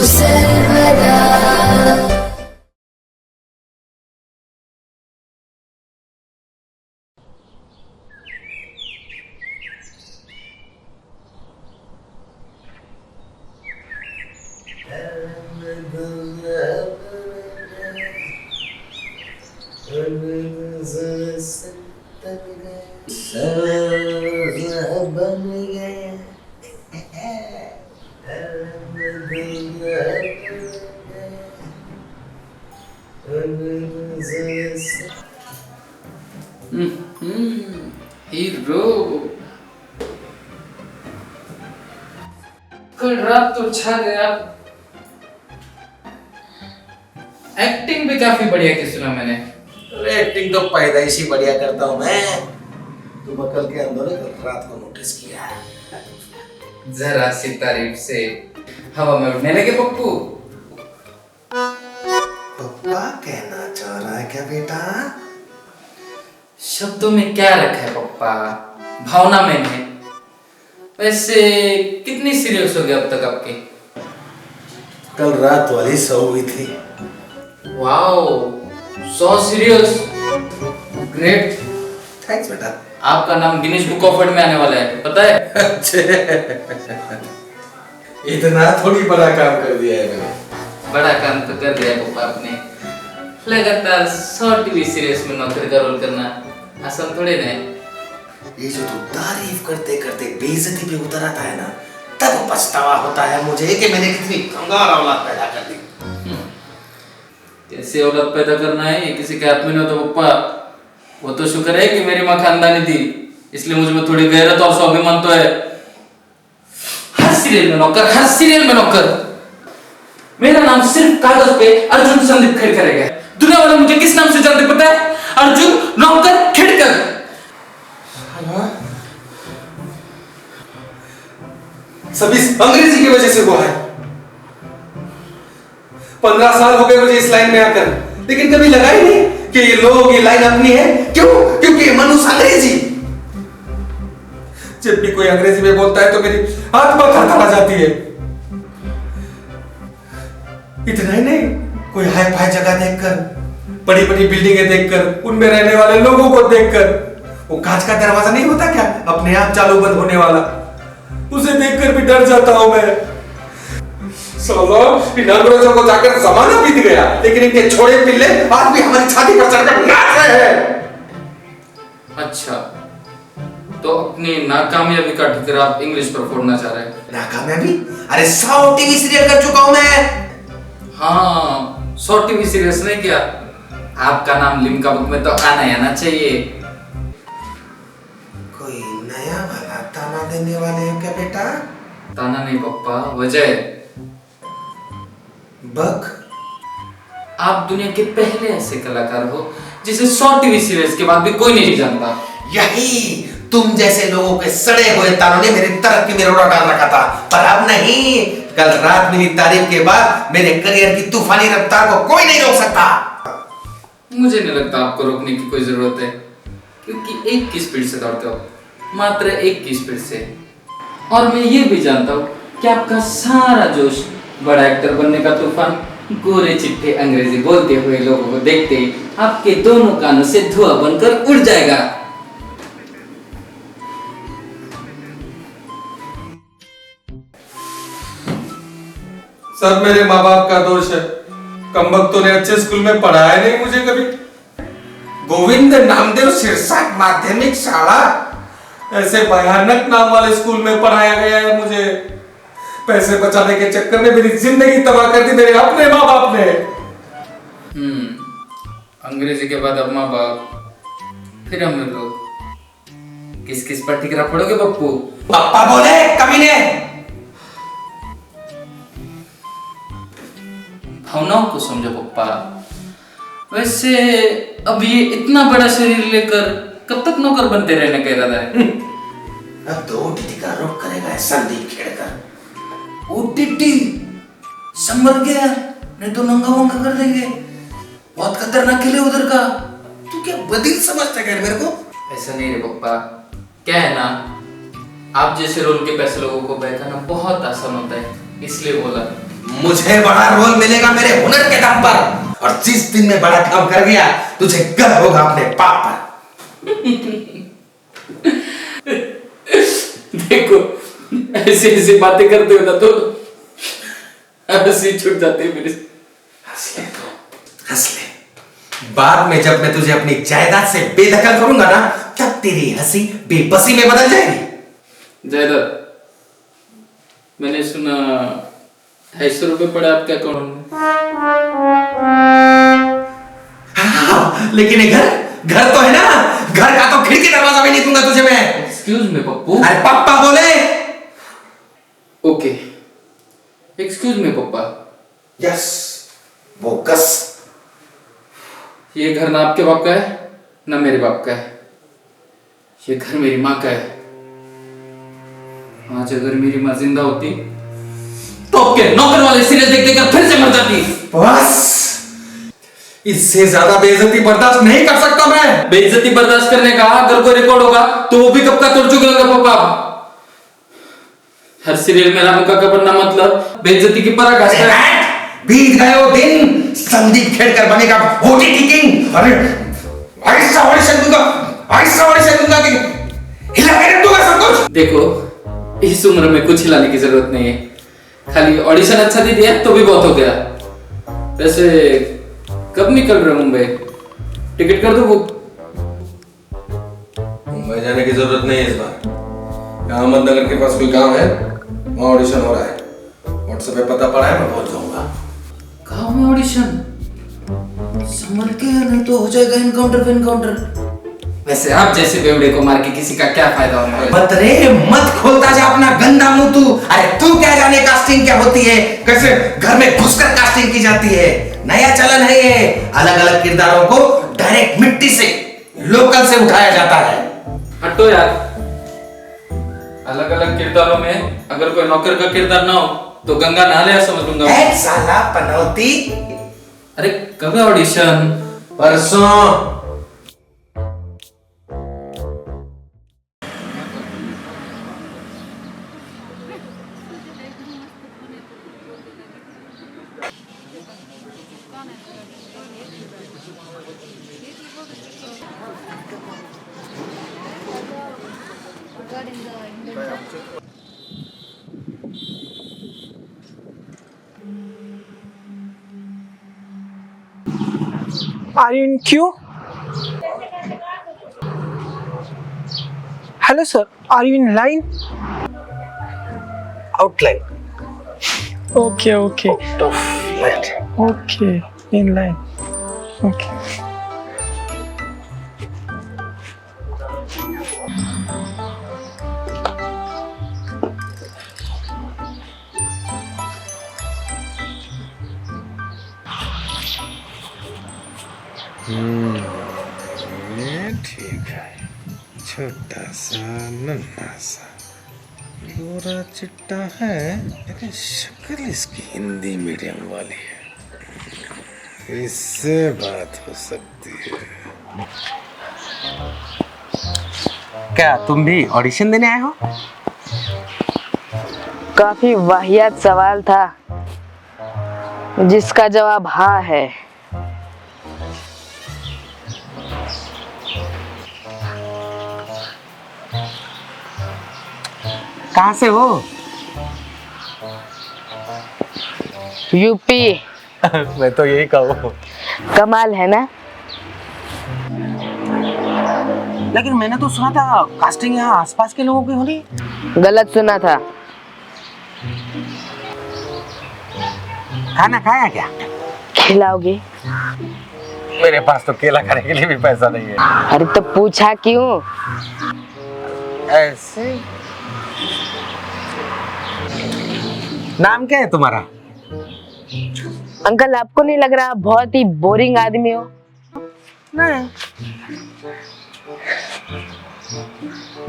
सर्वदा बन गए हीरो। कल रात तो छा गया। एक्टिंग भी काफी बढ़िया की सुना मैंने। अरे एक्टिंग तो पैदाइशी बढ़िया करता हूँ मैं। तू बकल के अंदर कल रात को नोटिस किया है? जरा सी तारीफ से हवा में उड़ने लगे पप्पू। पप्पा कहना चाह रहा है क्या बेटा? शब्दों में क्या रखा है पप्पा, भावना में है। वैसे कितनी सीरियस हो गया अब तक आपकी? कल रात वाली सो हुई थी। Wow, so serious, great. Thanks बेटा। आपका नाम गिनीज बुक ऑफ वर्ल्ड में आने वाला है, पता है? इतना थोड़ी बड़ा काम कर दिया है मैंने। बड़ा काम तो कर दिया पप्पा आपने। लगातार 100 टीवी सीरीज में नौकरी का रोल करना आसान थोड़े ना। ये जो तू तारीफ करते करते बेइज्जती पे उतर आता है ना, तब पछतावा होता है मुझे कि मैंने कितनी कंगाल औलाद पैदा कर दी। कैसे औलाद पैदा करना है ये किसी के हाथ में नहीं होता पप्पा। वो तो शुक्र है कि मेरी माँ खानदानी थी, इसलिए मुझ में थोड़ी गैरत और स्वाभिमान तो है। हर सीरियल में नौकर, हर सीरियल में नौकर। मेरा नाम सिर्फ कागज पे अर्जुन संदीप खेड़कर है। दुनिया वाले मुझे किस नाम से जानते पता है? अर्जुन नौकर खेड़कर। सब इस अंग्रेजी की वजह से हुआ है। 15 साल हो गए मुझे इस लाइन में आकर, लेकिन कभी लगा ही नहीं कि ये लोग, ये लाइन अपनी है। क्यों? क्योंकि ये मनुष्य अंग्रेजी। जब भी कोई अंग्रेजी में बोलता है तो मेरी आत्मा थरथरा जाती है। इतना ही नहीं, कोई हाई फाई जगह देखकर, बड़ी बड़ी बिल्डिंगें देखकर, उनमें रहने वाले लोगों को देखकर, वो कांच का दरवाजा नहीं होता क्या, अपने आप चालू बंद होने वाला, उसे देखकर भी डर जाता हूं मैं। साला, इन अंग्रेजों को जाकर जमाना बीत गया, लेकिन इनके छोड़े पिल्ले आज भी हमारी छाती पर चढ़कर नाच रहे हैं। अच्छा, तो अपनी नाकामयाबी का ठिकरा आप इंग्लिश पर फोड़ना चाह रहे हैं? नाकामयाबी? अरे 100 टीवी सीरियल कर चुका हूं मैं। हाँ, 100 टीवी सीरियस नहीं किया। आपका नाम लिम्का बुक में तो आना ही आना चाहिए। कोई नया वाला ताना देने वाले हैं क्या बेटा? ताना नहीं पप्पा, वजह। बक? आप दुनिया के पहले ऐसे कलाकार हो जिसे 100 टीवी सीरियल्स के बाद भी कोई नहीं जानता। यही तुम जैसे लोगों के सड़े हुए तानों ने मेरी तरक्की में रोड़ा डाल रखा था, पर अब नहीं। कल रात मेरी तारीफ के बाद मेरे करियर की तूफानी रफ्तार को कोई नहीं रोक सकता। मुझे नहीं लगता आपको रोकने की कोई जरूरत है, क्योंकि एक की स्पीड से दौड़ते हो, मात्र एक की स्पीड से। और मैं ये भी जानता हूँ कि आपका सारा जोश बड़ा एक्टर बनने का तूफान गोरे चिट्टे अंग्रेजी बोलते हुए लोगों को देखते ही आपके दोनों कानों से धुआं बनकर उड़ जाएगा। सब मेरे माँ बाप का दोष है। कमबख्तों ने अच्छे स्कूल में पढ़ाया नहीं मुझे कभी। गोविंद नामदेव शीर्षक माध्यमिक शाला, ऐसे भयानक नाम वाले स्कूल में पढ़ाया गया है मुझे। पैसे बचाने के चक्कर में मेरी जिंदगी तबाह कर दी मेरे अपने माँ बाप ने। अंग्रेजी के बाद अब माँ बाप, फिर हम लोग। किस किस पर ठिकरा पड़ोगे पप्पू? पापा बोले कमीने। भावनाओं को समझो पप्पा। वैसे अब ये इतना बड़ा शरीर लेकर कब तक नौकर बनते रहने का इरादा है? अब तो ओटीटी का रुख करेगा संदीप खेड़कर। ओटीटी संभल गया, नहीं तो नंगा वंगा कर देंगे। बहुत खतरनाक खेले उधर का। तू क्या बदल समझता है मेरे को? ऐसा नहीं रे पप्पा, क्या है ना, आप जैसे रोल के पैसे लोगों को बहकाना बहुत आसान होता है, इसलिए बोला। मुझे बड़ा रोल मिलेगा मेरे हुनर के दम पर, और जिस दिन मैं बड़ा काम कर गया तुझे गर्व होगा अपने बाप पर। देखो, ऐसी ऐसी बातें करते हो ना तो हंसी छूट जाती है मेरे से। हंस ले तो, हंस ले। बाद में जब मैं तुझे अपनी जायदाद से बेदखल करूंगा ना, तब तेरी हंसी बेबसी में बदल जाएगी। जायदाद, मैंने सुना 250 रुपए पड़े आपके अकाउंट में। हाँ, लेकिन ये घर तो है ना, घर का तो खिड़की दरवाजा भी नहीं दूंगा तुझे मैं। Excuse me Pappu. अरे पापा बोले। ओके, एक्सक्यूज मी पप्पा। यस, बोकस। ये घर ना आपके बाप का है ना मेरे बाप का है, ये घर मेरी माँ का है। आज अगर मेरी माँ जिंदा होती तो आपके नौकर वाले सीरियल देख देकर फिर से मर जाती। बस, इससे ज्यादा बेइज्जती बर्दाश्त नहीं कर सकता मैं। बेइज्जती बर्दाश्त करने का अगर कोई रिकॉर्ड होगा तो वो भी कब का तोड़ चुके होंगे पापा। हर सीरियल में रामू काका बनना मतलब बेइज्जती की पराकाष्ठा है। बीत गए वो दिन, संदीप खेड़कर बनेगा ओटीटी किंग। अरे ऐसा ऑडिशन दूंगा कि हिला के रख दूंगा सब कुछ। देखो, इस उम्र में कुछ हिलाने की जरूरत नहीं है, खाली ऑडिशन अच्छा दे दिया तो भी बहुत हो गया। वैसे कब निकल रहे हो मुंबई? टिकट कर दो बुक। मुंबई जाने की जरूरत नहीं है इस बार। अहमदनगर के पास कोई काम है, वहाँ ऑडिशन हो रहा है। व्हाट्सएप पे पता पड़ा है, मैं पहुंच जाऊंगा। गाँव में ऑडिशन? संभल के, नहीं तो हो जाएगा इनकाउंटर। वैसे आप जैसे बेवड़े को मार के किसी का क्या फायदा होना है? मत रे, मत खोलता जा अपना गंदा मुंह तू। अरे तू क्या जाने कास्टिंग क्या होती है, कैसे घर में घुसकर कास्टिंग की जाती है। नया चलन है ये, अलग अलग किरदारों को डायरेक्ट मिट्टी से, लोकल से उठाया जाता है। हटो यार, अलग अलग किरदारों में अगर कोई नौकर का किरदार ना हो तो गंगा नहा लिया समझ लूंगा। एक साला पनौती। अरे कब है ऑडिशन? परसों। Are you in queue? Hello sir, are you in line? Outline. Okay. Out of line. Okay, in line. Okay. ये ठीक है, छोटा सा नन्हा सा गोरा चिट्टा है, लेकिन शक्ल इसकी हिंदी मीडियम वाली है, इससे बात हो सकती है। क्या तुम भी ऑडिशन देने आए हो? काफी वाहियात सवाल था जिसका जवाब हाँ है। कहाँ से हो? यूपी। मैं तो यही कहूँ। कमाल है ना? लेकिन मैंने तो सुना था कास्टिंग यहाँ आसपास के लोगों की हो रही। गलत सुना था। खाना खाया क्या? खिलाओगे? मेरे पास तो केला खाने के लिए भी पैसा नहीं है। अरे तो पूछा क्यों? ऐसे। नाम क्या है तुम्हारा? अंकल आपको नहीं लग रहा आप बहुत ही बोरिंग आदमी हो? नहीं।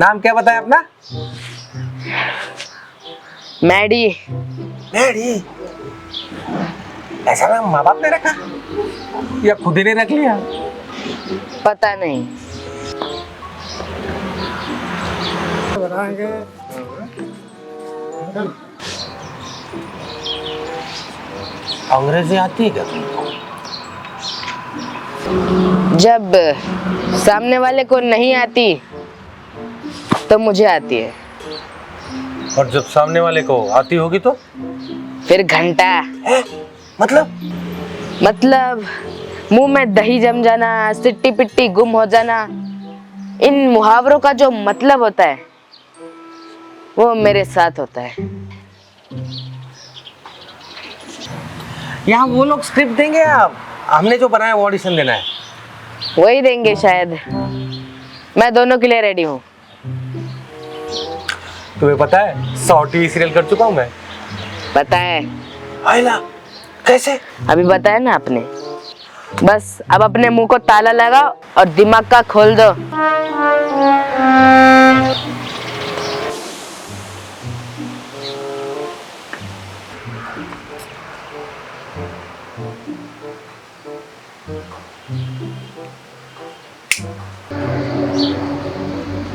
नाम क्या बताया अपना? मैडी। मैडी? ऐसा नाम माँ बाप ने रखा या खुद ही ने रख लिया? पता नहीं। अंग्रेजी आती है क्या तुमको? जब सामने वाले को नहीं आती तो मुझे आती है। और जब सामने वाले को आती होगी तो? फिर घंटा। मतलब मुंह में दही जम जाना, सिट्टी पिट्टी गुम हो जाना, इन मुहावरों का जो मतलब होता है वो मेरे साथ होता है। यहाँ वो लोग स्क्रिप्ट देंगे या हमने जो बनाया वो ऑडिशन देना है? वही देंगे शायद। मैं दोनों के लिए रेडी हूँ। तुम्हें पता है 100 टीवी सीरियल कर चुका हूँ मैं। पता है। आइला कैसे? अभी बताया ना आपने। बस अब अपने मुंह को ताला लगाओ और दिमाग का खोल दो।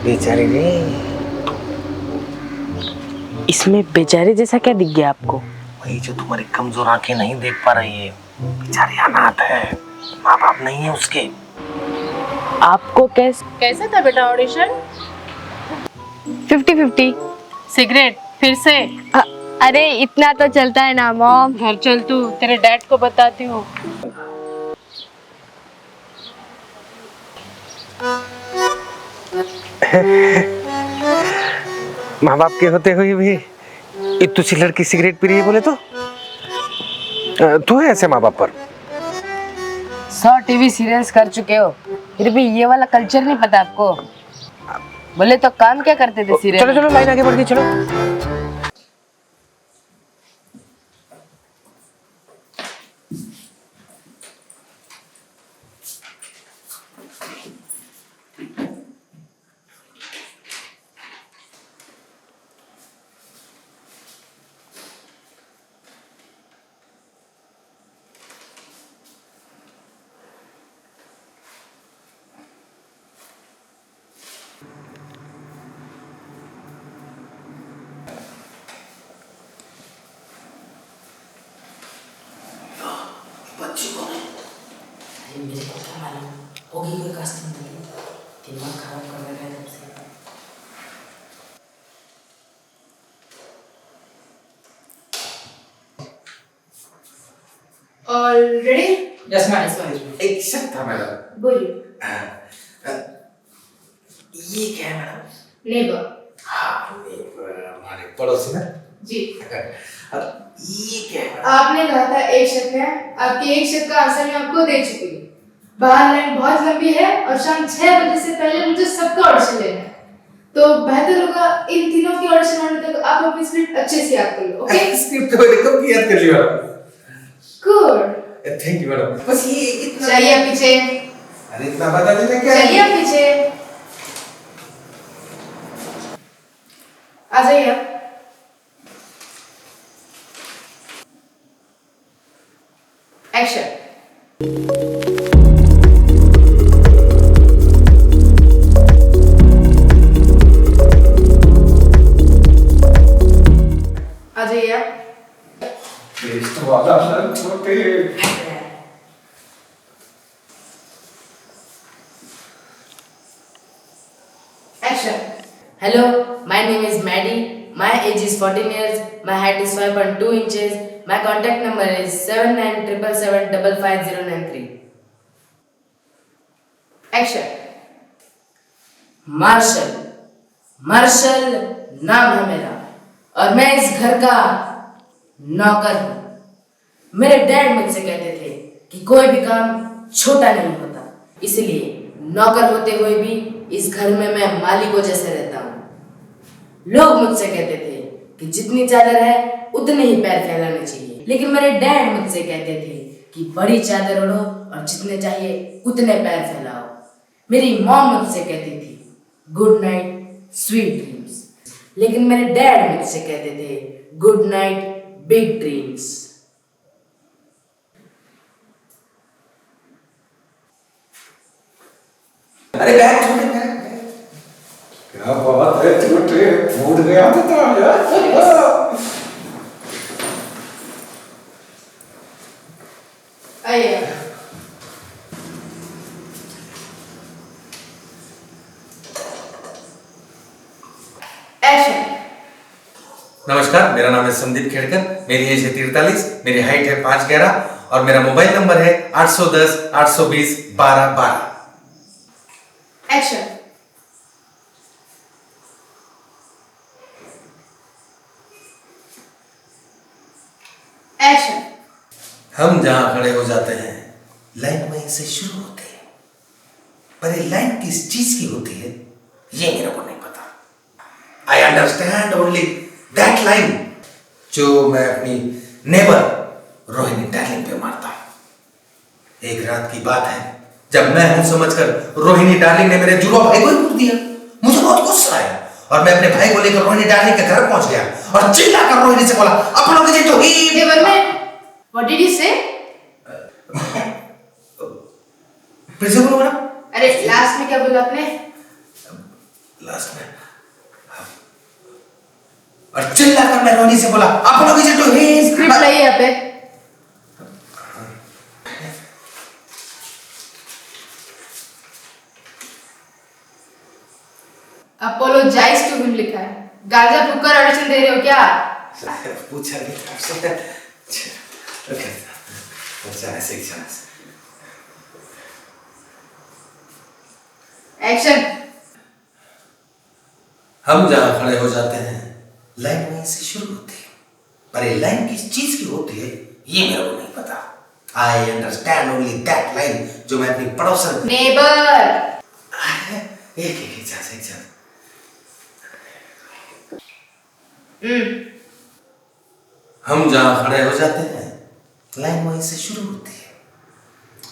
बेचारी रे। इसमें बेचारे जैसा क्या दिख गया आपको? वही जो तुम्हारी कमजोर आंखें नहीं देख पा रही है। बेचारी अनाथ है, माँ बाप नहीं है उसके। आपको कैसा था बेटा ऑडिशन? 50-50। सिगरेट फिर से? अरे इतना तो चलता है ना मॉम। घर चल, तू तेरे डैड को बताती हूँ। माँ बाप के होते हुए भी इतनी सी लड़की सिगरेट पी रही है बोले तो? तू है ऐसे माँ बाप पर? 100 टीवी सीरियल्स कर चुके हो, फिर भी ये वाला कल्चर नहीं पता आपको? बोले तो काम क्या करते थे सीरियल? चलो चलो लाइन आगे बढ़ गई, चलो। बच्ची कौन है? मेरे को क्या मालूम, होगी कोई कास्टिंग में। दिमाग खराब कर रहा है तब से। ऑलरेडी? Yes madam. एक शक था मैडम। बोलिए। ये क्या है मैडम? नेबर। हाँ, हमारे पड़ोसी ना जी। ये क्या है? आपने कहा था एक शक है, आपके एक शक का आंसर मैं आपको दे चुकी हूँ। बाहर लाइन बहुत लंबी है और शाम 6 बजे से पहले मुझे सबका ऑडिशन लेना है, तो बेहतर होगा इन तीनों की ऑडिशन होने तक आप अपनी स्क्रिप्ट अच्छे से याद कर लो। ओके? स्क्रिप्ट तो मैंने कब की याद कर ली madam. Good. Thank you madam. बस ये इतना। चलिए आप पीछे। अरे इतना बता देना क्या? चलिए आप पीछे आ जाइए आप। एक्शन। आ जाइए आप। टेस्ट वाला छोटे। Action. Hello, my name is Maddie. My age is 14 years. My height is 5.2 inches. My contact number is 7977755093. Action. Marshal. Marshal नाम है मेरा और मैं इस घर का नौकर हूँ। मेरे डैड मुझसे कहते थे कि कोई भी काम छोटा नहीं होता, इसलिए नौकर होते हुए भी इस घर में मैं मालिकों जैसे रहता हूँ। लोग मुझसे कहते थे कि जितनी चादर है उतने ही पैर फैलाने चाहिए, लेकिन मेरे डैड मुझसे कहते थे कि बड़ी चादर ओढ़ो और जितने चाहिए उतने पैर फैलाओ। मेरी मॉम मुझसे कहती थी गुड नाइट स्वीट ड्रीम्स, लेकिन मेरे डैड मुझसे कहते थे गुड नाइट बिग ड्रीम्स। अरे बैग छोटे बैग। क्या बात है छोटे, मूड गया था यार। आइए आप। एक्शन। नमस्कार, मेरा नाम है संदीप खेड़कर, मेरी एज है 43, मेरी हाइट है 5'11" और मेरा मोबाइल नंबर है 810 820 1212। एक्शन। एक्शन। हम जहां खड़े हो जाते हैं लाइन वहीं से शुरू होती है, पर ये लाइन किस चीज की होती है ये मेरे को नहीं पता। I understand only that line जो मैं अपनी नेबर रोहिणी डार्लिंग पे मारता हूं। एक रात की बात है जब मैं हूं समझकर रोहिणी डार्लिंग ने मेरे जुड़वा भाई को ही कूट दिया। मुझे बहुत गुस्सा आया और मैं अपने भाई को लेकर रोहिणी डार्लिंग के घर पहुंच गया और चिल्लाकर रोहिणी से बोला, अपनों की तो ही। What did you say? फिर से बोलो मैडम। अरे लास्ट में क्या बोला आपने? लास्ट में और चिल्लाकर मैं रोहिणी से बोला, अपनों की तो ही। स्क्रिप्ट लाइए यहाँ पे। अपोलोजाइज टू हिम लिखा है। गाजा फूककर ऑडिशन दे रहे हो क्या? पूछा नहीं था आपसे। ओके, अच्छा ऐसे ही चला। एक्शन। हम जहां खड़े हो जाते हैं लाइन वहीं से शुरू होती है, पर ये लाइन किस चीज की होती है ये मेरे को नहीं पता। I understand only that line जो मैं अपनी पड़ोसन नेबर। एक चांस। हम जहां खड़े हो जाते हैं लाइन वहीं से शुरू होती है,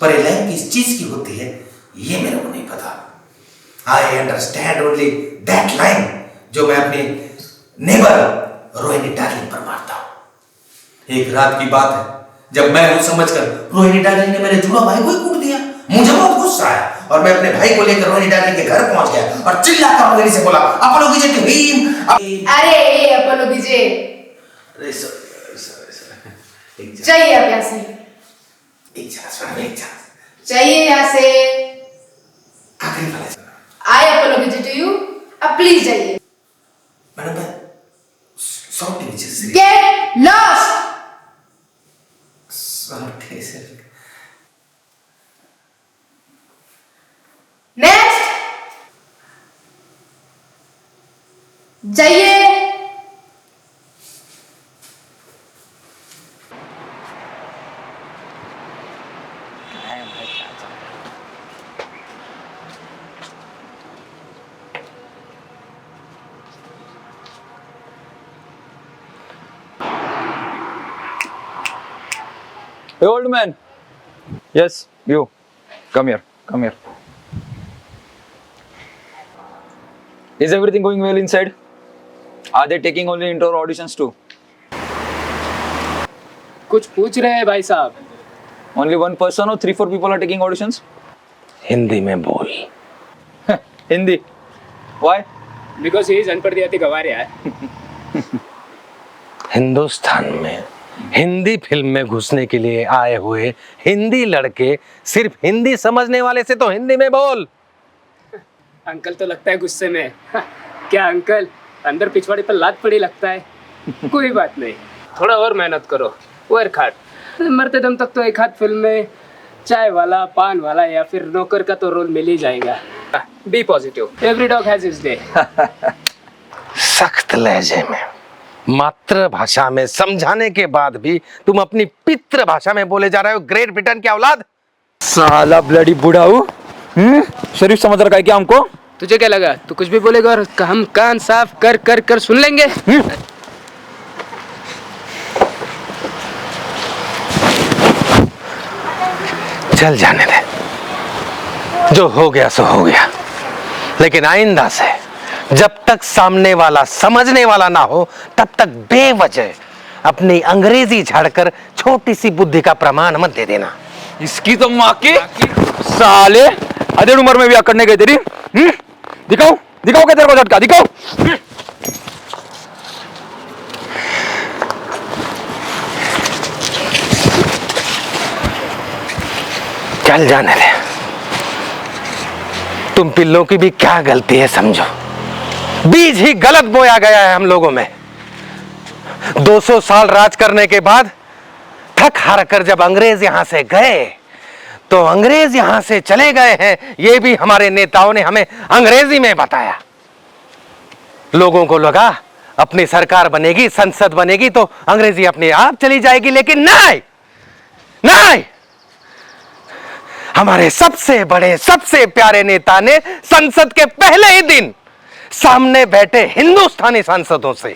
पर ये लाइन किस चीज की होती है ये मेरे को नहीं पता। I understand only that line जो मैं अपनी नेबर रोहिणी डार्लिंग पर मारता हूं। एक रात की बात है जब मैं हूं समझकर रोहिणी डार्लिंग ने मेरे जुड़वा भाई को ही कूट दिया। मुझे बहुत गुस्सा आया और मैं अपने भाई को लेकर रोहिणी डार्लिंग के घर पहुंच गया और चिल्लाकर रोहिणी से बोला, अपनों की जय भीम। अरे ये अपोलो विजय अरे सॉरी चाहिए आप यहाँ से। एक चांस चाहिए यहाँ से। आखिरी वाला। आई अपोलो विजय टू यू। अब प्लीज जाइए। मैडम मैं सॉरी नीचे get lost. Sorry sir. Next. जाइए। Hey, old man. Yes, you. Come here. Come here. Is everything going well inside? Are they taking only indoor auditions too? कुछ पूछ रहे हैं भाई साहब। Only one person or 3-4 people are taking auditions? Hindi में बोल। Hindi. Why? Because he is अनपढ़ देहाती गवार यार। हिंदुस्तान में हिंदी फिल्म में घुसने के लिए आए हुए हिंदी लड़के सिर्फ हिंदी समझने वाले से तो हिंदी में बोल। अंकल तो लगता है गुस्से में। क्या अंकल, अंदर पिछवाड़े पर लात पड़ी लगता है। कोई बात नहीं, थोड़ा और मेहनत करो, वर्क हार्ड। मरते दम तक तो एक हाथ फिल्म में चाय वाला, पान वाला या फिर नौकर का तो रोल मिल ही जाएगा। Be positive, every dog has his day. सख्त लहजे में मातृभाषा में समझाने के बाद भी तुम अपनी पितृभाषा में बोले जा रहे हो। ग्रेट ब्रिटेन की औलाद। साला ब्लडी बूढ़ा हूँ। शरीफ समझ रखा है क्या हमको? तुझे क्या लगा तू कुछ भी बोलेगा और हम कान साफ कर कर कर सुन लेंगे? चल जाने दे, जो हो गया सो हो गया, लेकिन आइंदा से जब तक सामने वाला समझने वाला ना हो तब तक बेवजह अपनी अंग्रेजी झाड़कर छोटी सी बुद्धि का प्रमाण मत दे देना। इसकी तो माँ की साले, अधेड़ उम्र में भी करने गई तेरी। दिखाओ दिखाओ क्या तेरे को झटका, दिखाओ। चल जाने दे। तुम पिल्लों की भी क्या गलती है समझो। बीज ही गलत बोया गया है हम लोगों में। 200 साल राज करने के बाद थक हार कर जब अंग्रेज यहां से गए तो अंग्रेज यहां से चले गए हैं, यह भी हमारे नेताओं ने हमें अंग्रेजी में बताया। लोगों को लगा अपनी सरकार बनेगी, संसद बनेगी तो अंग्रेजी अपने आप चली जाएगी, लेकिन नहीं नहीं। हमारे सबसे बड़े सबसे प्यारे नेता ने संसद के पहले ही दिन सामने बैठे हिंदुस्तानी सांसदों से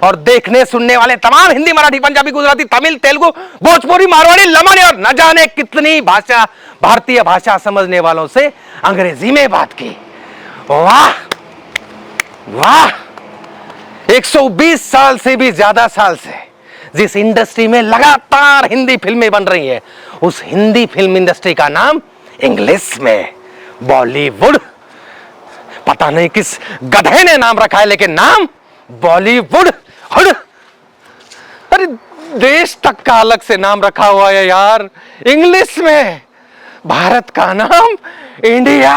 और देखने सुनने वाले तमाम हिंदी, मराठी, पंजाबी, गुजराती, तमिल, तेलुगु, भोजपुरी, मारवाड़ी, लमणी और न जाने कितनी भाषा, भारतीय भाषा समझने वालों से अंग्रेजी में बात की। वाह वाह। 120 साल से भी ज्यादा साल से जिस इंडस्ट्री में लगातार हिंदी फिल्में बन रही है, उस हिंदी फिल्म इंडस्ट्री का नाम इंग्लिश में बॉलीवुड। पता नहीं किस गधे ने नाम रखा है, लेकिन नाम बॉलीवुड। अरे देश तक का अलग से नाम रखा हुआ है यार, इंग्लिश में। भारत का नाम इंडिया।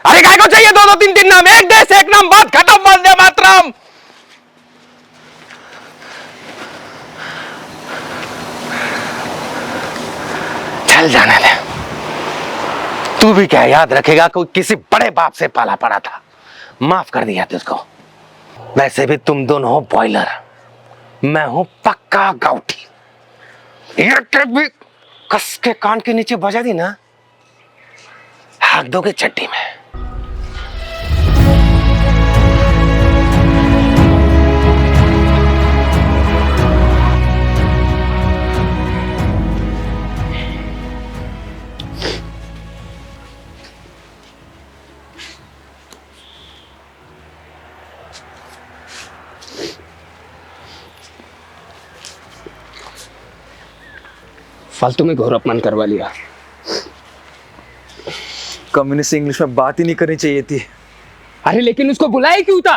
अरे काय को चाहिए 2-2, 3-3 नाम? एक देश एक नाम, बात खत्म। वंदे मातरम। चल जाने दे। तू भी क्या याद रखेगा, कोई किसी बड़े बाप से पाला पड़ा था, माफ कर दिया तुझको। वैसे भी तुम दोनों हो बॉयलर, मैं हूं पक्का गाउठी। एक भी कस के कान के नीचे बजा दी ना, हाथ दोगे चट्टी में। फालतू में घोर अपमान करवा लिया। कम्युनिस्ट से इंग्लिश में बात ही नहीं करनी चाहिए थी। अरे लेकिन उसको बुलाया क्यों था?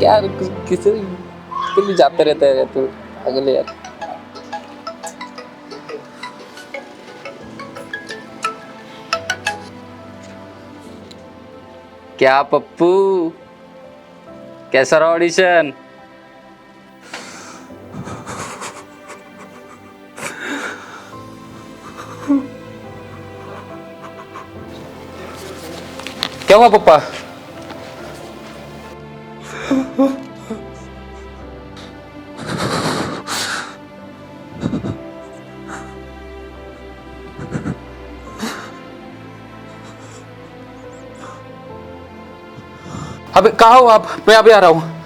यार किसी के भी जाते रहते हैं तो अगले यार। क्या पप्पू, कैसा रहा ऑडिशन? क्या हुआ पप्पा? अबे कहाँ हो आप? मैं अभी आ रहा हूँ।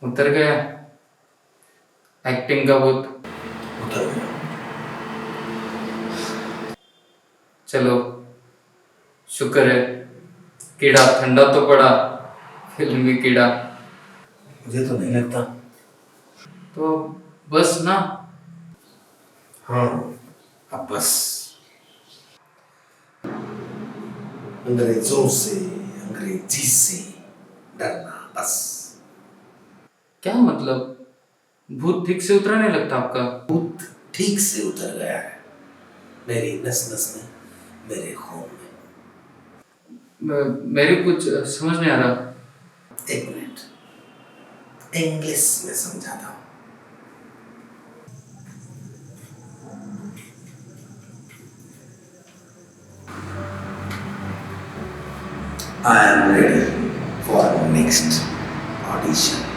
उतर गया एक्टिंग का भूत। उतर गया। चलो शुक्र है कीड़ा ठंडा तो पड़ा, फिल्मी कीड़ा। मुझे तो नहीं लगता। तो बस ना। हाँ अब बस। अंग्रेजों से, अंग्रेजी से डरना बस। क्या मतलब? भूत ठीक से उतरा नहीं लगता आपका? भूत ठीक से उतर गया है मेरी नस नस में, मेरे खून में। मेरे कुछ समझ नहीं आ रहा। एक मिनट, इंग्लिश में समझाता हूँ। I am ready for next audition.